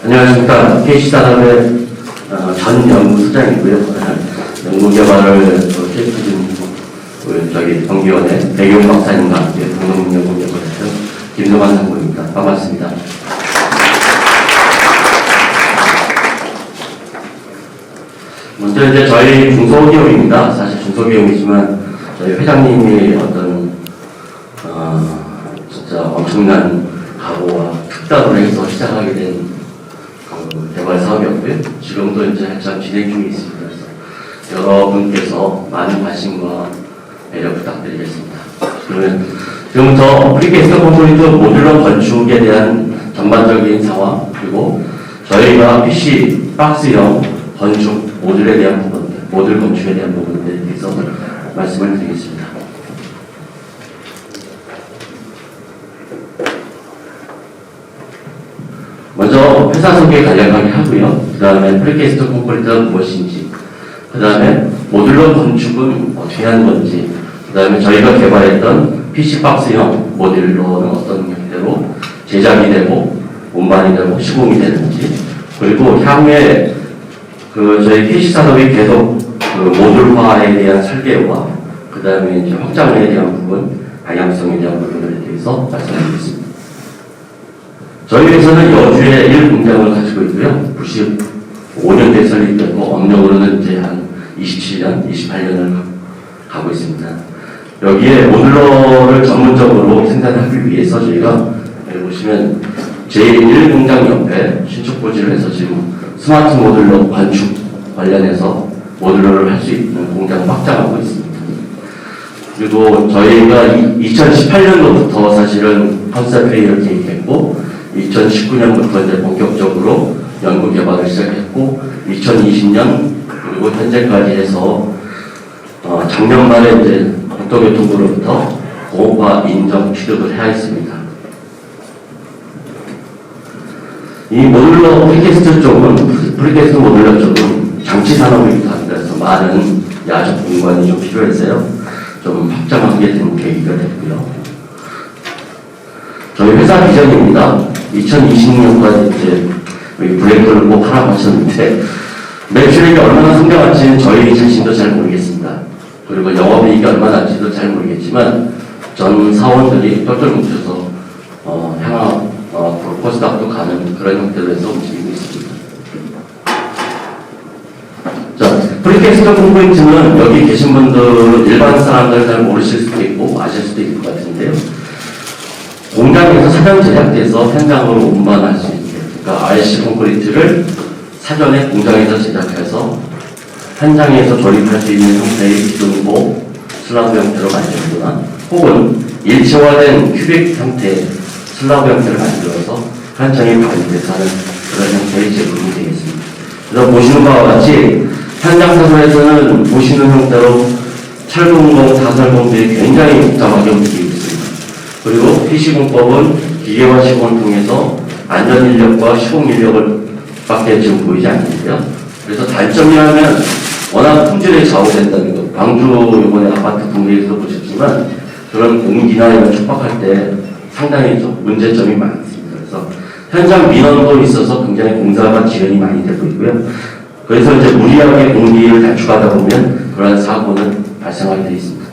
안녕하십니까. KC산업의 전 연구소장이고요. 연구개발을 케이프진 경기원의 배경 박사님과 함께 공동연구개발을 했던 김동환 상무입니다. 반갑습니다. 먼저 이제 저희 중소기업입니다. 사실 중소기업이지만 저희 회장님이 어떤 진짜 엄청난 각오와 특단으로 해서 시작하게 된 개발 사업이었고요. 지금도 이제 한참 진행 중에 있습니다. 그래서 여러분께서 많은 관심과 배려 부탁드리겠습니다. 그러면 지금부터 프리캐스트 컴포니트 모듈러 건축에 대한 전반적인 상황, 그리고 저희가 PC 박스형 건축 모듈에 대한 부분, 모듈 건축에 대한 부분에 대해서 말씀을 드리겠습니다. 먼저 회사 소개 간략하게 하고요. 그 다음에 프리캐스트 컴포니트가 무엇인지, 그 다음에 모듈러 건축은 어떻게 하는 건지, 그 다음에 저희가 개발했던 PC박스형 모듈러는 어떤 형태로 제작이 되고 운반이 되고 시공이 되는지, 그리고 향후에 저희 KC산업이 계속 모듈화에 대한 설계와 그 다음에 이제 확장에 대한 부분, 방향성에 대한 부분에 대해서 말씀드리겠습니다. 저희 회사는 여주에 1공장을 가지고 있고요. 95년도에 설립되고 업력으로는 이제 한 27년, 28년을 가고 있습니다. 여기에 모듈러를 전문적으로 생산하기 위해서 저희가 여기 보시면 제1공장 옆에 신축 고지를 해서 지금 스마트 모듈러 건축 관련해서 모듈러를 할 수 있는 공장을 확장하고 있습니다. 그리고 저희가 2018년도부터 사실은 컨셉 회의를 계획했고 2019년부터 이제 본격적으로 연구 개발을 시작했고 2020년 그리고 현재까지 해서 작년 말에 이제 국토교통부로부터 공업화 인정 취득을 해야 했습니다. 이 모듈러 프리캐스트 쪽은 프리캐스트 모듈러 쪽은 장치 산업이기도 합니다. 그래서 많은 야적 공간이 좀 필요해서요. 좀 확장하게 된 계기가 됐고요. 저희 회사 비전입니다. 2020년까지 이제 브레이크를 꼭 하라고 하셨는데 매출액이 얼마나 성장할지는 저희 자신도 잘 모르겠습니다. 그리고 영업이익이 얼마나 날지도 잘 모르겠지만 전 사원들이 똘똘 뭉쳐서 향후 코스닥도 가는 그런 형태로 해서 움직이고 있습니다. 자, 프리캐스트 컴포니트는 여기 계신 분들은 일반 사람들은 잘 모르실 수도 있고 아실 수도 있을 것 같은데요. 공장에서 사전 제작돼서 현장으로 운반할 수 있게, 그러니까 RC 콘크리트를 사전에 공장에서 제작해서 현장에서 조립할 수 있는 형태의 기둥고 슬라브 형태로 만들거나 혹은 일체화된 큐빅 형태의 슬라브 형태를 만들어서 현장에 반입해서 하는 그런 형태의 제품이 되겠습니다. 그래서 보시는 바와 같이 현장 사설에서는 보시는 형태로 철공공, 다설공들이 굉장히 복잡하게 움직이고 있습니다. 그리고 PC공법은 기계화 시공을 통해서 안전인력과 시공인력을 밖에 지금 보이지 않는데요. 그래서 단점이라면 워낙 품질에 좌우된다는 것. 광주 이번에 아파트 동네에서도 보셨지만 그런 공기나 이런 촉박할 때 상당히 좀 문제점이 많습니다. 그래서 현장 민원도 있어서 굉장히 공사가 지연이 많이 되고 있고요. 그래서 이제 무리하게 공기를 단축하다 보면 그러한 사고는 발생하게 되어 있습니다.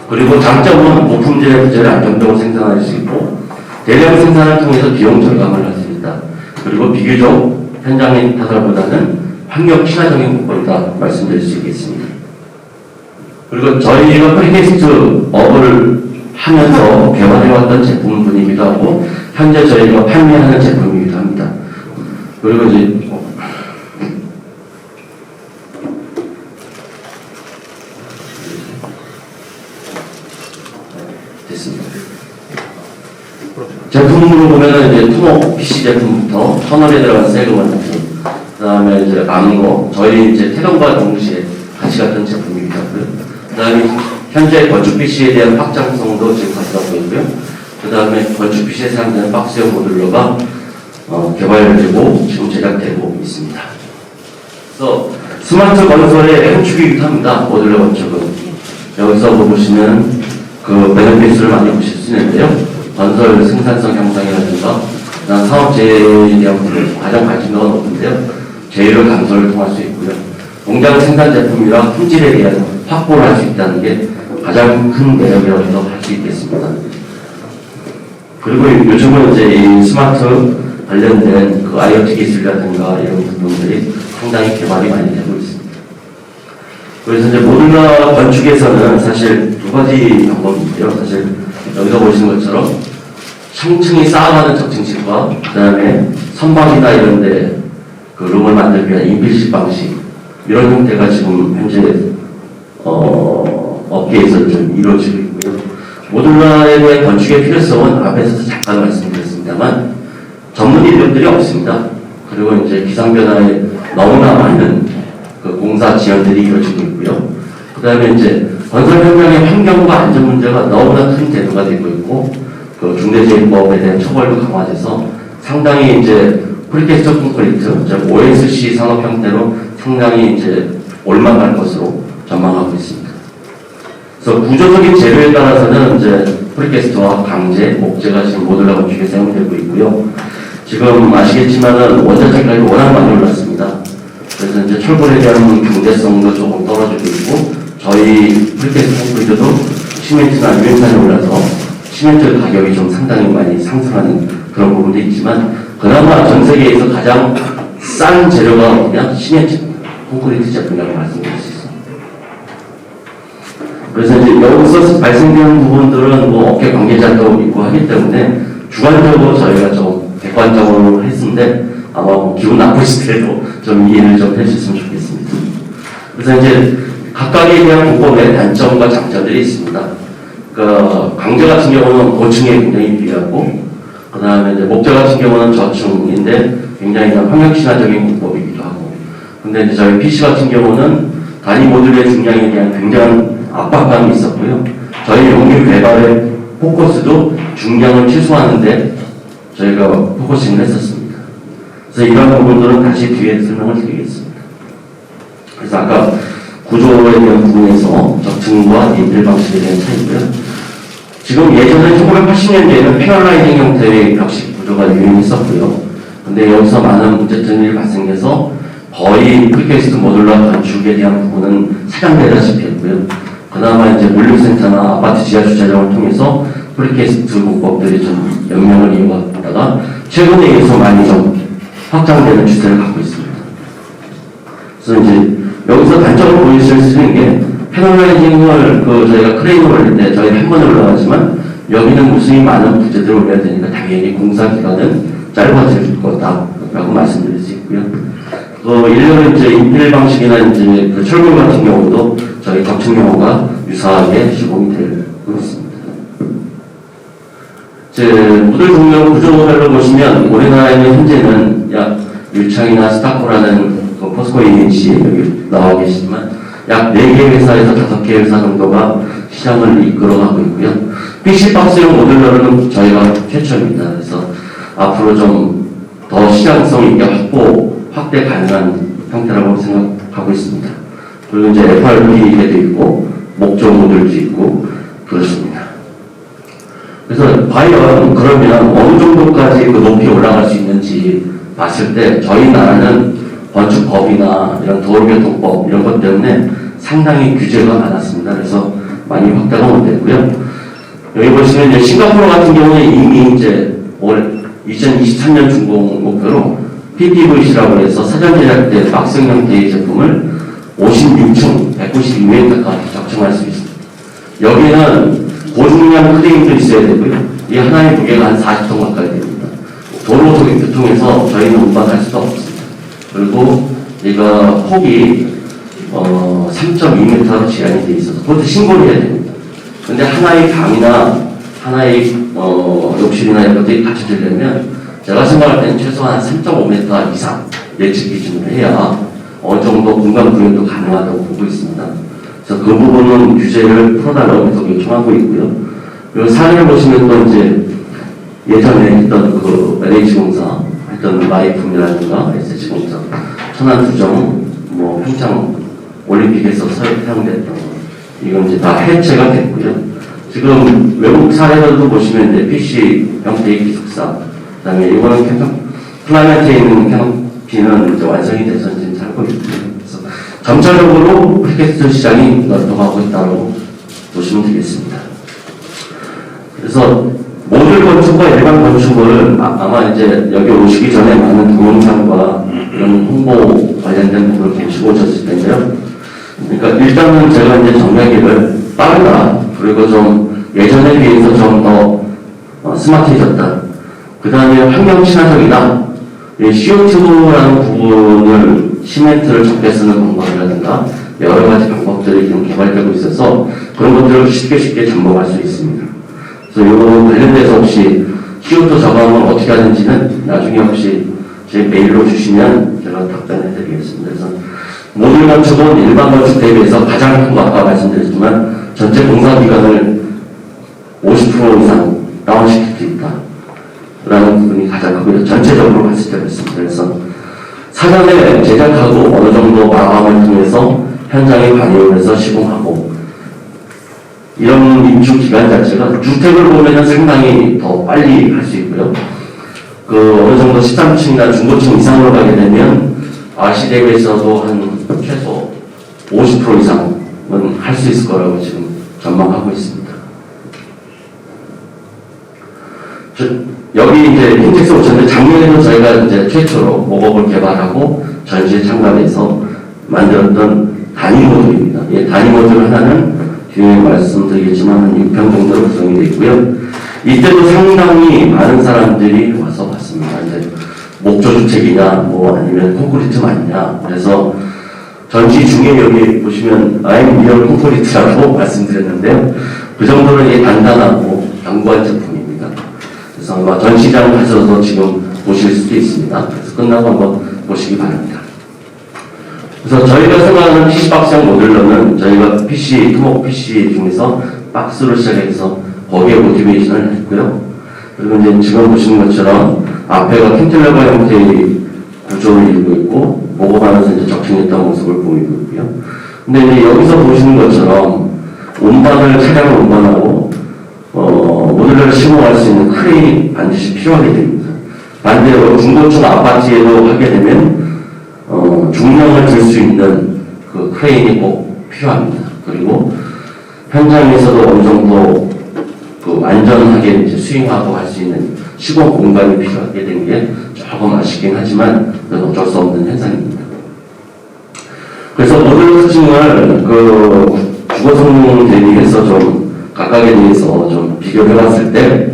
그리고 장점은 고품질의 부재를 안정적으로 생산할 수 있고 대량 생산을 통해서 비용 절감을 할 수 있다. 그리고 비교적 현장의 타설보다는 환경 친화적인 공법이다 말씀드릴 수 있겠습니다. 그리고 저희가 프리캐스트 업을 하면서 개발해왔던 제품분이기도 하고 현재 저희가 판매하는 제품이기도 합니다. 그리고 이제 됐습니다. 제품으로 보면은 이제 투목 PC 제품부터 터널에 들어간 세그먼트, 그 다음에 이제 암거, 저희 이제 태동과 동시에 같이 갔던 제품이기도 하고요. 그 다음에 현재 건축 PC에 대한 확장성도 지금 가져가고 있고요. 그 다음에 건축 PC에 사용되는 박스형 모듈러가 개발되고 지금 제작되고 있습니다. 그래서 스마트 건설의 행축이기도 합니다. 모듈러 건축은. 여기서 보시면 그 베네피스를 많이 보실 수 있는데요. 건설 생산성 향상이라든가 난 사업재해에 대한 가장 관심은 없는데요. 재료를 감소를 통할 수 있고요. 공장 생산 제품이랑 품질에 대한 확보를 할 수 있다는 게 가장 큰 매력이라고 할 수 있겠습니다. 그리고 요즘은 이제 이 스마트 관련된 그 IoT 기술이라든가 이런 부분들이 상당히 개발이 많이 되고 있습니다. 그래서 이제 모듈러 건축에서는 사실 두 가지 방법이 있고요. 사실 여기서 보시는 것처럼 층층이 쌓아가는 적층식과 그 다음에 선박이나 이런 데 그 룸을 만들기 위한 인필식 방식 이런 형태가 지금 현재 업계에서 좀 이루어지고 있고요. 모듈러에 대한 건축의 필요성은 앞에서도 잠깐 말씀드렸습니다만 전문 인력들이 없습니다. 그리고 이제 기상변화에 너무나 많은 그 공사 지연들이 이루어지고 있고요. 그 다음에 이제 건설 현장의 환경과 안전 문제가 너무나 큰 대두가 되고 있고, 그 중대재해법에 대한 처벌도 강화돼서 상당히 이제 프리캐스터 콘크리트, 즉 OSC 산업 형태로 상당히 이제 올라갈 것으로 전망하고 있습니다. 그래서 구조적인 재료에 따라서는 이제 프리캐스터와 강재, 목재가 지금 모듈러 건축에 사용되고 있고요. 지금 아시겠지만은 원자재가격이 워낙 많이 올랐습니다. 그래서 이제 철골에 대한 경제성도 조금 떨어지고 있고, 저희 프리캐스터 콘크리트도 시멘트나 유연산이 올라서 시멘트 가격이 좀 상당히 많이 상승하는 그런 부분도 있지만, 그나마 전 세계에서 가장 싼 재료가 어디냐? 시멘트 콘크리트 제품이라고 말씀드릴 수 있습니다. 그래서 이제 여기서 발생되는 부분들은 뭐 업계 관계자도 있고 하기 때문에 주관적으로 저희가 좀 객관적으로 했는데 아마 뭐 기분 나쁘시더라도 좀 이해를 좀 해주셨으면 좋겠습니다. 그래서 이제 각각에 대한 공법의 단점과 장점들이 있습니다. 그 강재 같은 경우는 고층에 굉장히 유리하고, 그 다음에 이제 목재 같은 경우는 저층인데 굉장히 환경 친화적인 공법이기도 하고, 근데 이제 저희 PC 같은 경우는 단위 모듈의 중량에 대한 굉장한 압박감이 있었고요. 저희 용기 개발의 포커스도 중량을 최소화하는데 저희가 포커싱을 했었습니다. 그래서 이런 부분들은 다시 뒤에 설명을 드리겠습니다. 그래서 아까 구조에 대한 부분에서 적층과 인필 방식에 대한 차이고요. 지금 예전에 1980년대에는 패널라이징 형태의 벽식 구조가 유행했었고요. 근데 여기서 많은 문제점이 발생해서 거의 프리캐스트 모듈러 건축에 대한 부분은 사장되다시피 했고요. 그나마 이제 물류센터나 아파트 지하 주차장을 통해서 프리캐스트 공법들이 좀 영향을 이어갔다가 최근에 의해서 많이 좀 확장되는 추세를 갖고 있습니다. 그래서 이제 여기서 단점을 보여줄 수 있는 게 패널라이징을 저희가 크레인을 올릴 때 저희 한 번에 올라가지만 여기는 무수히 많은 부재들을 올려야 되니까 당연히 공사 기간은 짧아질 거다라고 말씀드릴 수 있고요. 일련의 이제 인필 방식이나 이제 그 철골 같은 경우도 저희 적층 용어가 유사하게 시공이 되고 있습니다. 모듈 종류 구조별로 보시면 우리나라에는 현재는 약 유창이나 스타코라는 그 포스코 ENC 여기 나와 계시지만 약 4개 회사에서 5개 회사 정도가 시장을 이끌어가고 있고요. PC박스용 모듈러는 저희가 최초입니다. 그래서 앞으로 좀 더 시장성 있게 확대 가능한 형태라고 생각하고 있습니다. 그리고 이제 FRP에도 있고, 목조 모듈도 있고, 그렇습니다. 그래서 과연 그러면 어느 정도까지 그 높이 올라갈 수 있는지 봤을 때 저희 나라는 건축법이나 이런 도로교통법 이런 것 때문에 상당히 규제가 많았습니다. 그래서 많이 확대가 못 됐고요. 여기 보시면 이제 싱가포르 같은 경우는 이미 이제 올 2023년 준공 목표로 PPVC라고 해서 사전 제작 때 박스 형태의 제품을 56층, 192m까지 적층할 수 있습니다. 여기는 고중량 크레인도 있어야 되고요. 이 하나의 무게가 한 40톤 가까이 됩니다. 도로 교통에서 저희는 운반할 수가 없습니다. 그리고 얘가 폭이 3.2m로 제한이 되어 있어서 그것도 신고를 해야 됩니다. 근데 하나의 방이나 하나의 욕실이나 이런 것들이 갖춰지려면 제가 생각할 때는 최소한 3.5m 이상 예측 기준으로 해야 어느 정도 공간 구현도 가능하다고 보고 있습니다. 그래서 그 부분은 규제를 풀어달라고 계속 요청하고 있고요. 그리고 사례를 보시면 또 이제 예전에 했던 그 LH공사 했던 라이품이라든가 SH공사 천안수정 뭐 평창 올림픽에서 사용됐던 이건 이제 다 해체가 됐고요. 지금 외국 사례들도 보시면 이제 PC 형태의 기숙사 그다음에 이거는 플라넷에 있는 캐노피는 이제 완성이 돼서 이제 살고 있고요. 그래서 점차적으로 프리캐스트 시장이 넓어가고 있다고 보시면 되겠습니다. 그래서 모듈 건축과 일반 건축을 아마 이제 여기 오시기 전에 많은 동영상과 이런 홍보 관련된 부분을 보시고 오셨을 텐데요. 그러니까 일단은 제가 이제 정리하기를 빠르다, 그리고 좀 예전에 비해서 좀 더 스마트해졌다. 그 다음에 환경 친화적이다. CO2라는 부분을 시멘트를 적게 쓰는 방법이라든가 여러 가지 방법들이 지금 개발되고 있어서 그런 것들을 쉽게 접목할 수 있습니다. 그래서 이거 관련돼서 혹시 CO2 저감을 어떻게 하는지는 나중에 혹시 제 메일로 주시면 제가 답변해 드리겠습니다. 그래서 모듈 건축은 일반 건축 대비해서 가장 큰 거 아까 말씀드렸지만 전체 공사 기간을 50% 이상 다운시킬 수 있다 라는 부분이 가장 크고요. 전체적으로 봤을 때 그렇습니다. 그래서 사전에 제작하고 어느 정도 마감을 통해서 현장에 반영을 해서 시공하고, 이런 입주 기간 자체가 주택을 보면 상당히 더 빨리 할 수 있고요. 어느 정도 13층이나 중고층 이상으로 가게 되면 RC 대비해서도 한 최소 50% 이상은 할 수 있을 거라고 지금 전망하고 있습니다. 여기 이제 핀텍스 오셨는데 작년에는 저희가 이제 최초로 목업을 개발하고 전시에 참가해서 만들었던 단위 모듈입니다. 예, 단위 모듈 하나는 뒤에 말씀드리겠지만 한 6평 정도로 구성이 되어 있고요. 이때도 상당히 많은 사람들이 와서 봤습니다. 이제 목조주택이냐, 뭐 아니면 콘크리트 맞냐. 그래서 전시 중에 여기 보시면 I'm real 콘크리트라고 말씀드렸는데요. 그 정도로 단단하고 견고한 제품입니다. 그래서 아마 전시장 가셔서 지금 보실 수도 있습니다. 그래서 끝나고 한번 보시기 바랍니다. 그래서 저희가 생각하는 PC박스형 모듈러는 저희가 토목 PC 중에서 박스로 시작해서 거기에 모티베이션을 했고요. 그리고 이제 지금 보시는 것처럼 앞에가 캔틸레버 형태의 구조를 이루고 있고, 목업하면서 이제 적층했던 모습을 보이고 있고요. 근데 이제 여기서 보시는 것처럼 차량을 운반하고 모듈러를 시공할 수 있는 크레인이 반드시 필요하게 됩니다. 반대로 중고층 아파트에도 하게 되면 중량을 들 수 있는 그 크레인이 꼭 필요합니다. 그리고 현장에서도 어느 정도 안전하게 이제 스윙하고 할 수 있는 시공 공간이 필요하게 된 게 조금 아쉽긴 하지만 그건 어쩔 수 없는 현상입니다. 그래서 모듈 특징을 주거 성능 대비해서 좀 각각에 대해서 좀 비교해 봤을 때,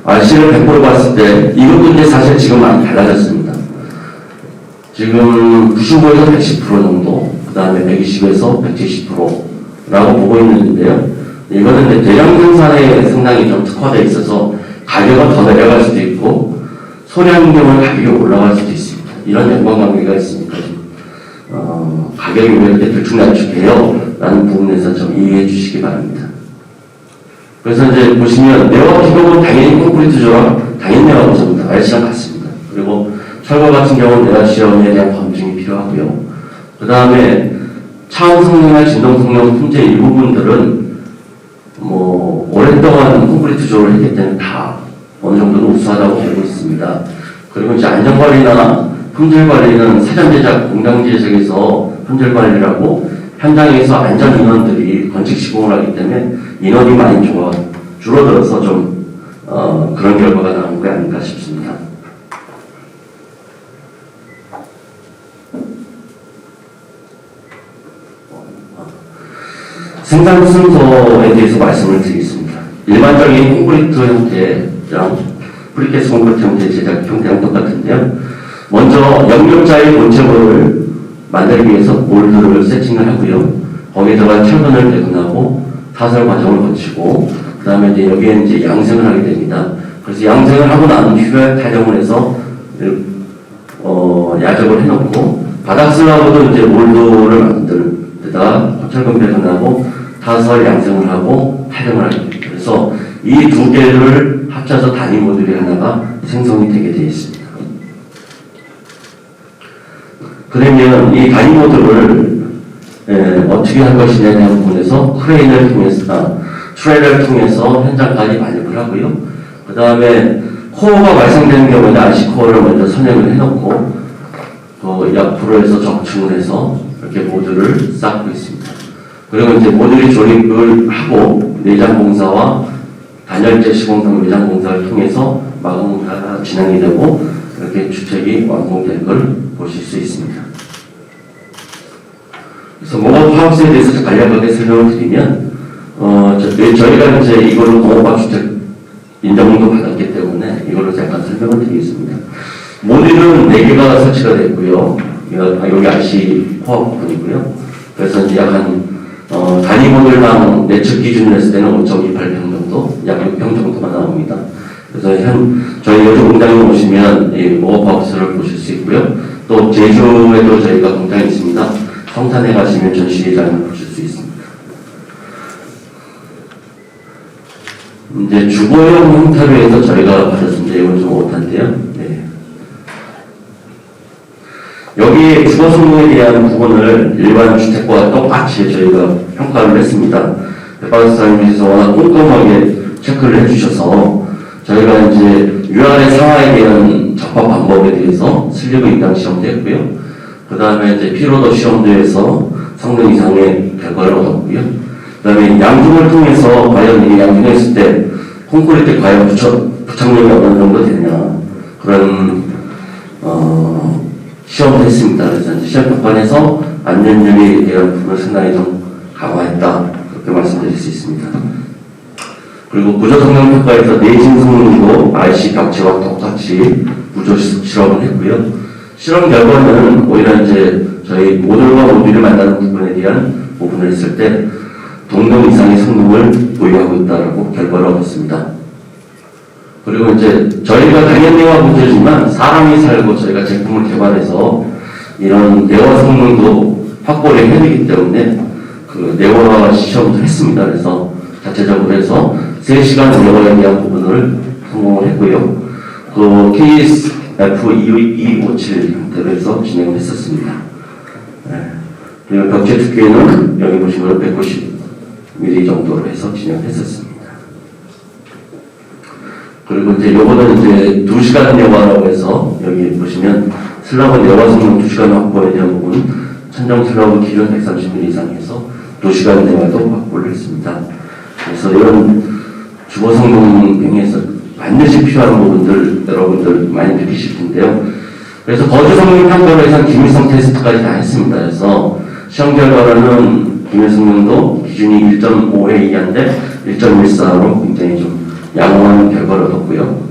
RC를 100% 봤을 때 이것도 이제 사실 지금 많이 달라졌습니다. 지금 95에서 110% 정도, 그 다음에 120에서 170%라고 보고 있는데요. 이거는 이제 대량 생산에 상당히 좀 특화되어 있어서 가격은 더 내려갈 수도 있고 소량인 경우는 가격이 올라갈 수도 있습니다. 이런 연관관계가 있으니까 가격이 왜 이렇게 들쭉날쭉해요? 라는 부분에서 좀 이해해 주시기 바랍니다. 그래서 이제 보시면 내화 기법은 당연히 콘크리트 조합, 당연히 내화 구조입니다. RC랑 같습니다. 그리고 철거 같은 경우는 내화 실험에 대한 검증이 필요하고요. 그 다음에 차원 성능이나 진동 성능 품질 일부분들은 오랫동안 콘크리트 조합을 했기 때문에 다 어느 정도는 우수하다고 보고 있습니다. 그리고 이제 안전관리나 품질 관리는 사전 제작, 공장 제작에서 품질 관리라고 현장에서 안전 인원들이 건축 시공을 하기 때문에 인원이 많이 줄어들어서 좀 그런 결과가 나온 게 아닌가 싶습니다. 생산 순서에 대해서 말씀을 드리겠습니다. 일반적인 콘크리트 형태랑 프리캐스트 콘크리트 형태 제작 형태랑 똑같은데요. 먼저 연결자의 본체물을 만들기 위해서 몰드를 세팅을 하고요. 거기에다가 철근을 배분하고 타설 과정을 거치고, 그 다음에 이제 여기에 이제 양생을 하게 됩니다. 그래서 양생을 하고 난 후에 타령을 해서 야적을 해놓고, 바닥슬하고도 이제 몰드를 만들 데다가 철근 배분하고 타설 양생을 하고 타령을 하게 됩니다. 그래서 이 두 개를 합쳐서 단위 모듈이 하나가 생성이 되게 되어 있습니다. 그러면 이 단위 모듈을 어떻게 할 것이냐에 대한 부분에서 크레인을 통해서, 트레일을 통해서 현장까지 반입을 하고요. 그 다음에 코어가 완성되는 경우에는 RC 코어를 먼저 선행을 해놓고 또 옆으로 해서 적층을 해서 이렇게 모듈을 쌓고 있습니다. 그리고 이제 모듈이 조립을 하고 내장 공사와 단열재 시공성 내장 공사를 통해서 마감 공사가 진행이 되고 이렇게 주택이 완공된 걸 보실 수 있습니다. 그래서 공업하우스에 대해서 간략하게 설명을 드리면 저희가 이제 이걸로 공업주택 인정도 받았기 때문에 이걸로 잠깐 설명을 드리겠습니다. 모듈은 4개가 설치가 되어 있고요. 여기 RC 코어 부분이고요. 그래서 이제 약한 단위 모듈당 내측 기준으로 했을 때는 5.28평 정도, 약 6평 정도가 나옵니다. 그래서 저희 여주 공장에 오시면 이 모업하우스를 보실 수 있고요. 또 제주에도 저희가 공장이 있습니다. 성산에 가시면 전시회장을 보실 수 있습니다. 이제 주거용 형태로 해서 저희가 받았습니다. 이건 좀 못한데요. 네. 여기 주거 성능에 대한 부분을 일반 주택과 똑같이 저희가 평가를 했습니다. 백박사님께서 워낙 꼼꼼하게 체크를 해주셔서 저희가 이제 위아래 상하에 대한 적합 방법에 대해서 슬리브 인당 시험도 했고요. 그 다음에 이제 피로도 시험도 해서 성능 이상의 결과를 얻었고요. 그 다음에 양중을 통해서 과연 이 양중했을 때 콘크리트 과연 부착력이 어느 정도 되냐 그런 시험을 했습니다. 그래서 이제 시험 평가에서 안전력에 대한 부분을 상당히 좀 강화했다 그렇게 말씀드릴 수 있습니다. 그리고 구조 성능 평가에서 내진 성능도 RC 벽체와 똑같이 구조 실험을 했고요. 실험 결과는 오히려 이제 저희 모듈과 모듈을 만나는 부분에 대한 부분을 했을 때 동등 이상의 성능을 보유하고 있다고 결과를 얻었습니다. 그리고 이제 저희가 당연내화 문제지만 사람이 살고 저희가 제품을 개발해서 이런 내화 성능도 확보를 해야 되기 때문에 그 내화 시험도 했습니다. 그래서 자체적으로 해서 3시간 내화에 대한 부분을 성공을 했고요. 그 KSF2257 형태로 해서 진행을 했었습니다. 네. 그리고 벽체 두께는 여기 보시면 190mm 정도로 해서 진행했었습니다. 그리고 이제 요거는 이제 2시간 내화라고 해서 여기 보시면 슬라브 내화 성능 2시간 확보에 대한 부분 천정 슬라브 기준 130mm 이상에서 2시간 내화도 확보를 했습니다. 그래서 이런 주거 성능 병에서 반드시 필요한 부분들 여러분들 많이 느끼실 텐데요. 그래서 거주 성능 평가를 해서 기밀성 테스트까지 다 했습니다. 그래서 시험 결과로는 기밀 성능도 기준이 1.5에 이하인데 1.14로 굉장히 좀 양호한 결과를 얻었고요.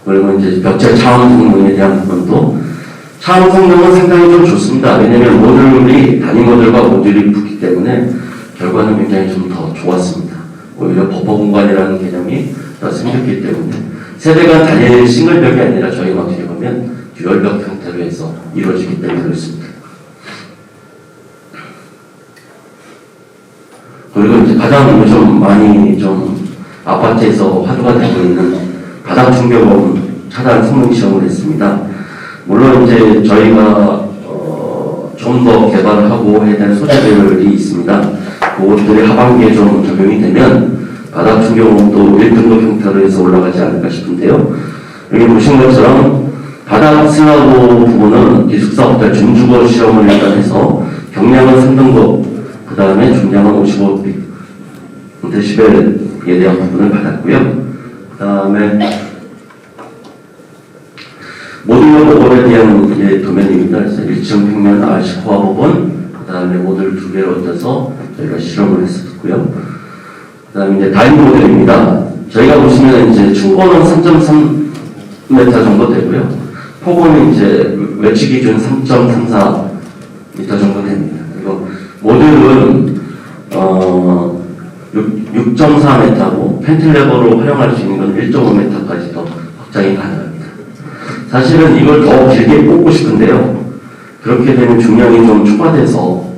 그리고 이제 벽체 차원 성능에 대한 부분도 차원 성능은 상당히 좀 좋습니다. 왜냐하면 모듈이 단위 모듈과 모듈이 붙기 때문에 결과는 굉장히 좀 더 좋았습니다. 오히려 버퍼 공간이라는 개념이 더 생겼기 때문에 세대가 단일 싱글벽이 아니라 저희가 어떻게 보면 듀얼벽 형태로 해서 이루어지기 때문에 그렇습니다. 그리고 이제 가장 요즘 많이 좀 아파트에서 화두가 되고 있는 바닥 충격음 차단 성능 시험을 했습니다. 물론 이제 저희가 좀 더 개발을 하고 해야 될 소재들이 있습니다. 그것들이 하반기에 좀 적용이 되면 바닥 충격음도 1등급 형태로 해서 올라가지 않을까 싶은데요. 여기 보신 것처럼 바닥 슬라브 부분은 기숙사부터 중주거 시험을 일단 해서 경량은 3등급 그 다음에 중량은 55dB에 대한 부분을 받았고요. 그 다음에 모듈 보건에 대한 도면입니다. 그래서 1층 평면 RC 코어 부분, 그 다음에 모듈 2개를 얻어서 저희가 실험을 했었고요. 그 다음에 이제 다인 모듈입니다. 저희가 보시면 이제 충고는 3.3m 정도 되고요. 폭은 이제 외치 기준 3.34m 정도 됩니다. 그리고 모듈은 6.4m고 펜틸레버로 활용할 수 있는 건 1.5m까지 더 확장이 가능합니다. 사실은 이걸 더 길게 뽑고 싶은데요. 그렇게 되면 중량이 좀 초과돼서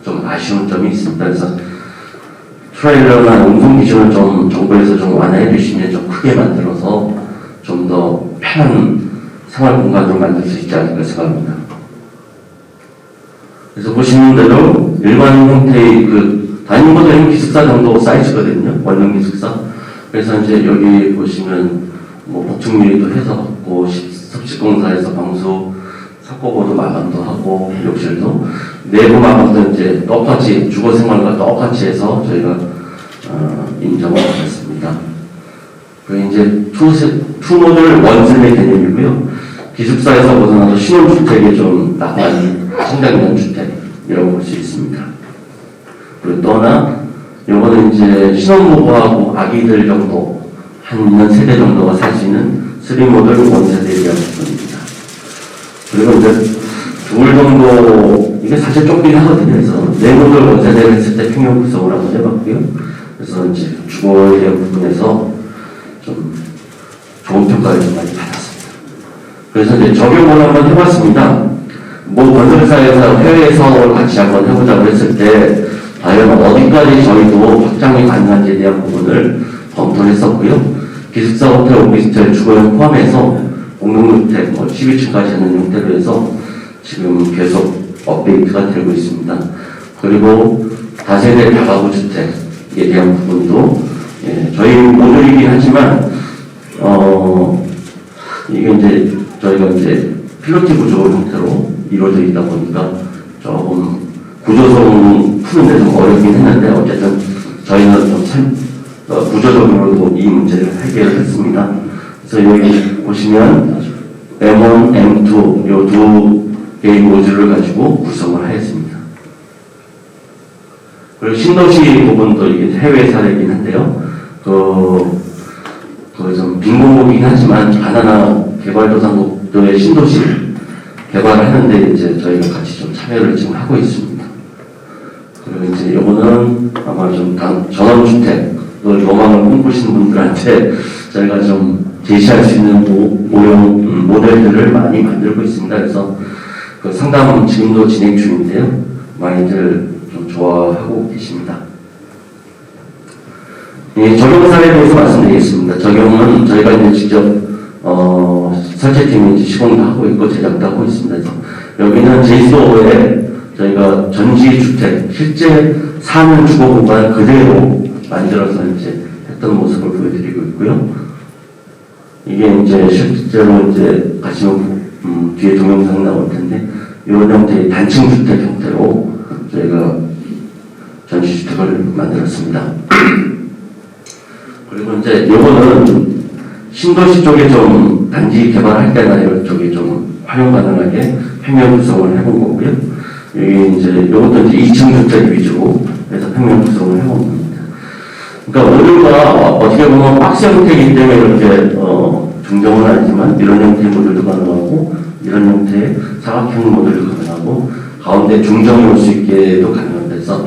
좀 아쉬운 점이 있습니다. 그래서 트레일러나 운송 기준을 좀 정부에서 좀 완화해 주시면 좀 크게 만들어서 좀 더 편한 생활 공간으로 만들 수 있지 않을까 생각합니다. 그래서 보시는 대로 일반 형태의 그 단위 모델은 기숙사 정도 사이즈거든요. 원룸 기숙사. 그래서 이제 여기 보시면 뭐 복층유리도 해서 받고 섭식공사에서 방수 삭고보도 마감도 하고 욕실도 내부 마감도 이제 똑같이 주거생활과 똑같이 해서 저희가 인정을 받았습니다. 그리고 이제 투모듈 원세대 개념이고요. 기숙사에서 벗어나서 신혼주택에 좀 나간 성장형 주택이라고 볼 수 있습니다. 그리고 또나 요거는 이제 신혼부부하고 아기들 정도 한 있는 세대 정도가 살 수 있는 3모듈 원세대에 대한 부분입니다. 그리고 이제 둘 정도 이게 사실 좁긴 하거든요. 그래서 4모듈 원세대를 했을 때 평형 구성을 한번 해봤고요. 그래서 이제 주거에 대한 부분에서 좀 좋은 평가를 좀 많이 받았습니다. 그래서 이제 적용을 한번 해봤습니다. 뭐 건설사에서 해외 사업을 같이 한번 해보자고 했을 때 과연 어디까지 저희도 확장이 가능한지에 대한 부분을 검토를 했었고요. 기숙사, 호텔, 오피스텔, 주거용 포함해서 공동주택 12층까지 하는 형태로 해서 지금 계속 업데이트가 되고 있습니다. 그리고 다세대 다가구 주택에 대한 부분도 저희 모듈이긴 하지만 이게 이제 저희가 이제 필로티 구조 형태로 이루어져 있다 보니까 조금 구조성 푸는데 좀 어렵긴 했는데 어쨌든 저희는 좀 구조적으로도 이 문제를 해결했습니다. 그래서 여기 보시면 M1, M2 요 두 개의 모듈을 가지고 구성을 하였습니다. 그리고 신도시 부분도 이게 해외 사례이긴 한데요. 좀 빈공목이긴 하지만 바나나 개발도상국도의 신도시 개발을 하는데 이제 저희가 같이 좀 참여를 지금 하고 있습니다. 그리고 이제 요거는 아마 좀 전원주택 로망을 꿈꾸시는 분들한테 저희가 좀 제시할 수 있는 모델들을 많이 만들고 있습니다. 그래서 그 상담 지금도 진행 중인데요. 많이들 좀 좋아하고 계십니다. 적용 사례에 대해서 말씀드리겠습니다. 적용은 저희가 이제 직접 설계팀이 시공도 하고 있고 제작도 하고 있습니다. 그래서 여기는 제주도에 저희가 전지주택 실제 사는 주거 공간 그대로 만들어서 이제 했던 모습을 보여드리고 있고요. 이게 이제 실제로 이제 가시면 뒤에 동영상 나올 텐데 이런 형태의 단층 주택 형태로 저희가 전시주택을 만들었습니다. 그리고 이제 이거는 신도시 쪽에 좀 단지 개발할 때나 이런 쪽에 좀 활용 가능하게 평면 구성을 해본 거고요. 여기 이제 이것도 이제 2층 주택 위주로 해서 평면 구성을 해본 겁니다. 그러니까 모듈과 어떻게 보면 박스 형태이기 때문에 이렇게 중정은 아니지만 이런 형태의 모듈도 가능하고 이런 형태의 사각형 모듈도 가능하고 가운데 중정이 올 수 있게도 가능해서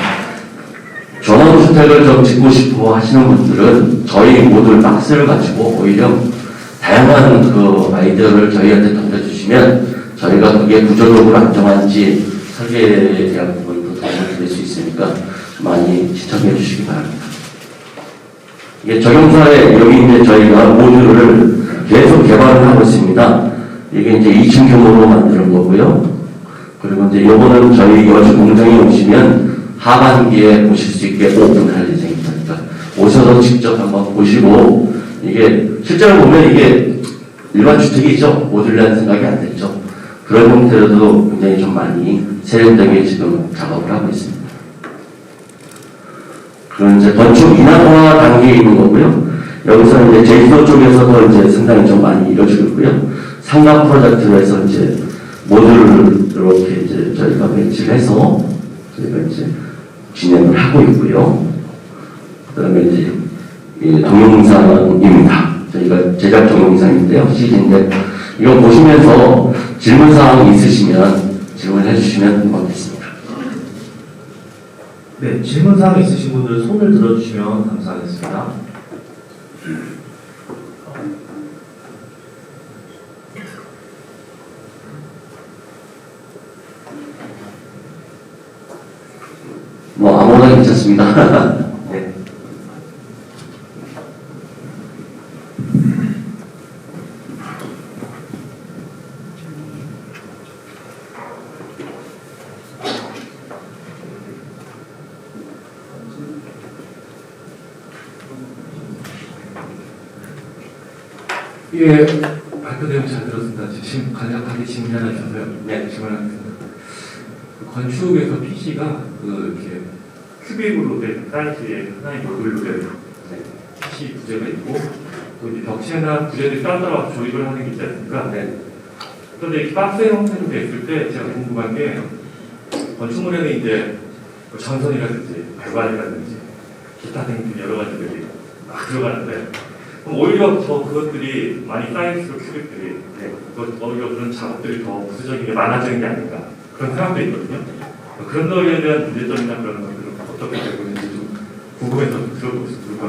전원주택을 좀 짓고 싶어 하시는 분들은 저희 모듈 박스를 가지고 오히려 다양한 그 아이디어를 저희한테 던져주시면 저희가 그게 구조적으로 안정한지 설계에 대한 부분도 도움을 드릴 수 있으니까 많이 시청해 주시기 바랍니다. 이게 적용사에 여기 이제 저희가 모듈을 계속 개발을 하고 있습니다. 이게 이제 2층 규모로 만드는 거고요. 그리고 이제 요거는 저희 여주 공장에 오시면 하반기에 보실 수 있게 오픈을 할 예정입니다. 그러니까 오셔서 직접 한번 보시고 이게 실제로 보면 이게 일반 주택이죠. 모듈이라는 생각이 안 됐죠. 그런 형태로도 굉장히 좀 많이 세련되게 지금 작업을 하고 있습니다. 그런 이제 건축 인하화 단계에 있는 거고요. 여기서 이제 제주도 쪽에서도 이제 상당히 좀 많이 이루어지고 있고요. 상가 프로젝트로 해서 이제 모듈을 이렇게 이제 저희가 매치를 해서 저희가 이제 진행을 하고 있고요. 그 다음에 이제 동영상입니다. 저희가 제작 동영상인데요. CG인데 이거 보시면서 질문사항이 있으시면 질문해 주시면 고맙겠습니다. 네, 질문사항 있으신 분들 손을 들어주시면 감사하겠습니다. 뭐 아무거나 괜찮습니다. 네. 예, 발표 내용 잘 들었습니다. 지금 간략하게 질문 하나 주셔서요. 네. 질문하겠습니다. 건축에서 PC가 이렇게 큐빅으로 된 사이즈의 하나의 모듈로 된 PC 부재가 있고 또 이제 벽체나 부재들이 따로 조립을 하는 게 있지 않습니까? 네. 그런데 이렇게 박스 형태로 됐을 때 제가 궁금한 게 건축물에는 이제 뭐 전선이라든지 배관이라든지 기타 등등 여러 가지들이 막 들어가는데 그럼 오히려 더 그것들이 많이 쌓일수록 큐빅들이 오히려 그런 작업들이 더 부수적인 게 많아지는 게 아닌가 그런 생각도 있거든요. 그런 거에 대한 문제점이나 그런 것들은 어떻게 되고 있는지 좀 궁금해서 좀 들어보고 싶습니다.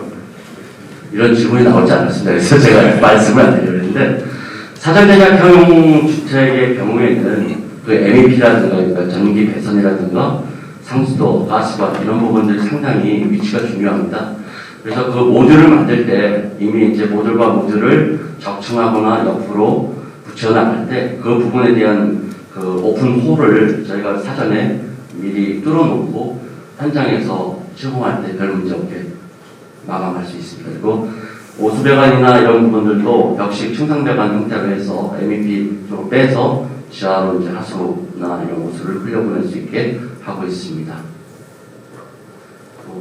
이런 질문이 나오지 않았습니다. 그래서 제가 말씀을 안 드렸는데 사전제작형 주택의 경우에는 그 MEP라든가 그러니까 전기 배선이라든가 상수도, 가스관 이런 부분들이 상당히 위치가 중요합니다. 그래서 그 모듈을 만들 때 이미 이제 모듈과 모듈을 적층하거나 옆으로 붙여나갈 때 그 부분에 대한 그 오픈 홀을 저희가 사전에 미리 뚫어놓고 현장에서 시공할 때 별 문제 없게 마감할 수 있습니다. 그리고 오수배관이나 이런 부분들도 벽식 충상배관 형태로 해서 MEP 쪽으로 빼서 지하로 이제 하수나 이런 곳을 흘려보낼 수 있게 하고 있습니다.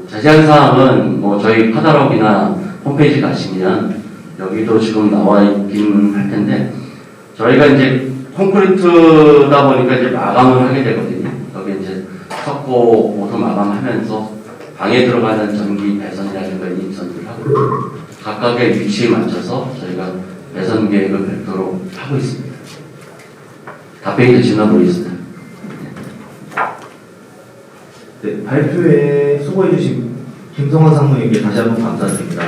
자세한 사항은 뭐 저희 카탈로그나 홈페이지 가시면 여기도 지금 나와 있긴 할 텐데 저희가 이제 콘크리트다 보니까 이제 마감을 하게 되거든요. 여기 이제 석고 모두 마감하면서 방에 들어가는 전기 배선이라든가 인선들을 하고 각각의 위치에 맞춰서 저희가 배선 계획을 별도로 하고 있습니다. 답변이 되시나 모르겠습니다. 네, 발표에 수고해주신 김성환 상무에게 다시 한번 감사드립니다.